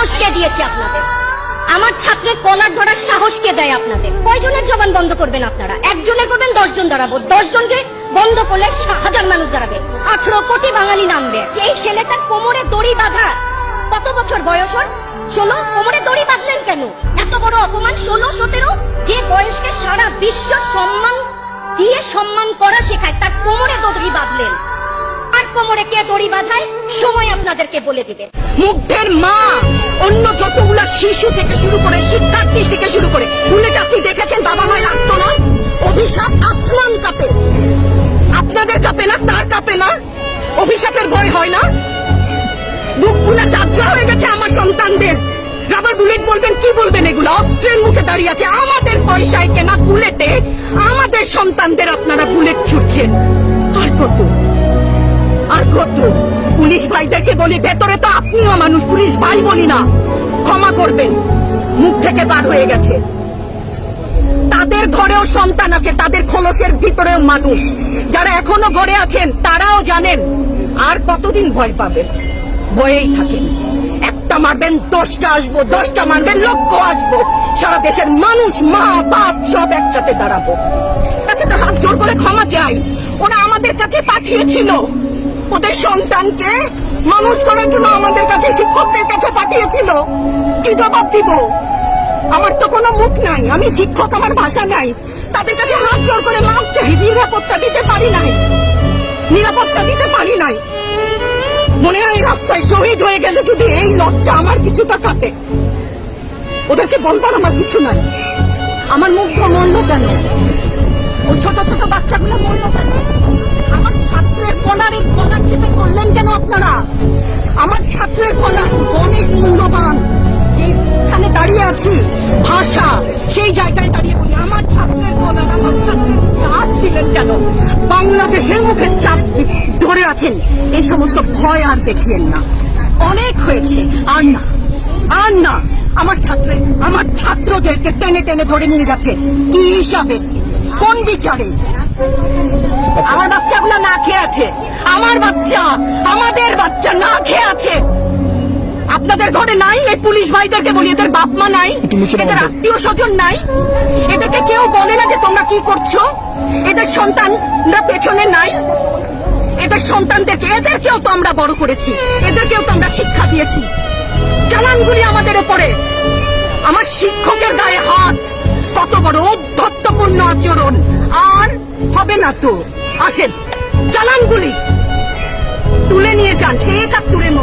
সাহস কে দিয়েছে আপনাদের? আমার ছাত্রের কলার ধরার সাহস কে দেয় আপনাদের? কয়জনের জবান বন্ধ করবেন আপনারা? একজনে করবেন, 10 জন দাঁড়াবো। 10 জনকে বন্ধ করলে 1000 মানুষ দাঁড়াবে, 18 কোটি বাঙালি নামবে। এই ছেলেটার কোমরে দড়ি বাঁধা, কত বছর বয়স ওর? 16। কোমরে দড়ি বাঁধলেন কেন? এত বড় অপমান। 16, 17 যে বয়সকে সারা বিশ্ব সম্মান দিয়ে সম্মান করা শেখায়, তার কোমরে দড়ি বাঁধলেন। আর কোমরে কে দড়ি বাঁধায় সময় আপনাদেরকে বলে দিবে। মুগ্ধের মা অন্য যতগুলা শিশু থেকে শুরু করে শিক্ষার্থী থেকে শুরু করে বুলেট আপনি দেখেছেন বাবা মায় লাগতো না? অভিশাপ আসমান কাঁপে, আপনাদের কাঁপে না? তার কাঁপে না? অভিশাপের ভয় হয় না? বুকগুলা চাচা হয়ে গেছে আমার সন্তানদের। রাবার বুলেট বলবেন, কি বলবেন? এগুলো অস্ত্রের মুখে দাঁড়িয়ে আছে। আমাদের পয়সায় কেনা বুলেটে আমাদের সন্তানদের আপনারা বুলেট ছুটছেন। আর কত, আর কত? পুলিশ ভাইদেরকে বলি, ভেতরে তো আপনিও মানুষ, পুলিশ ভাই বলি না, ক্ষমা করবেন, মুখ থেকে বার হয়ে গেছে। তাদের ঘরেও সন্তান আছে, তাদের খোলসের ভিতরেও মানুষ। যারা এখনো ঘরে আছেন তারাও জানেন আর কতদিন ভয় পাবেন। ভয়েই থাকেন। একটা মারবেন 10টা আসবো, 10টা মারবেন লক্ষ আসবো। সারা দেশের মানুষ, মা বাপ সব একসাথে দাঁড়াবো। কাছে তো হাত জোর করে ক্ষমা চাই। ওরা আমাদের কাছে পাঠিয়েছিল ওদের সন্তানকে মানুষ করার জন্য, আমাদের কাছে শিক্ষকদের কাছে পাঠিয়েছিল। কি জবাব দিব? আমার তো কোনো মুখ নাই, আমি শিক্ষক, আমার ভাষা নাই। তাদের কাছে হাত জোর করে মাপ চাই। নিরাপত্তা দিতে পারি নাই, নিরাপত্তা দিতে পারি নাই। মনে হয় রাস্তায় শহীদ হয়ে গেলে যদি এই লজ্জা আমার কিছুটা কাটে। ওদেরকে বলবার আমার কিছু নাই। আমার মুগ্ধ মরল কেন? ওই ছোট ছোট বাচ্চাগুলো মরল কেন? আমার ছাত্রের কলার চেপে করলেন কেন আপনারা? আমার ছাত্রের কলার অনেক মূল্যবান। যেখানে দাঁড়িয়ে আছি ভাষা, সেই জায়গায় দাঁড়িয়ে বলি, আমার ছাত্রের কলার, আমার ছাত্রের মুখে হাত দিলেন কেন? বাংলাদেশের মুখে চাপ ধরে আছেন। এই সমস্ত ভয় আর দেখিয়েন না। অনেক হয়েছে, আর না, আর না। আমার ছাত্রদেরকে টেনে টেনে ধরে নিয়ে যাচ্ছে। কি হিসাবে? কোন বিচারে? আমার বাচ্চাগুলো না খেয়ে আছে। আমার বাচ্চা, আমাদের বাচ্চা না খেয়ে আছে। আপনাদের ঘরে নাই? এই পুলিশ ভাইদেরকে বলি, এদের বাপ মা নাই, এদের আত্মীয় স্বজন নাই? এদেরকে কেউ বলে না যে তোমরা কি করছো? এদের সন্তানরা পেছনে নাই? এদের সন্তানদেরকে, এদেরকেও তো আমরা বড় করেছি, এদেরকেও তো আমরা শিক্ষা দিয়েছি। চালানগুলি আমাদের উপরে। আমার শিক্ষকের গায়ে হাত, কত বড় ঔদ্ধত্যপূর্ণ আচরণ। আর হবে না তো। আসেন, চালানগুলি তুলে নিয়ে যান, সে 71-এর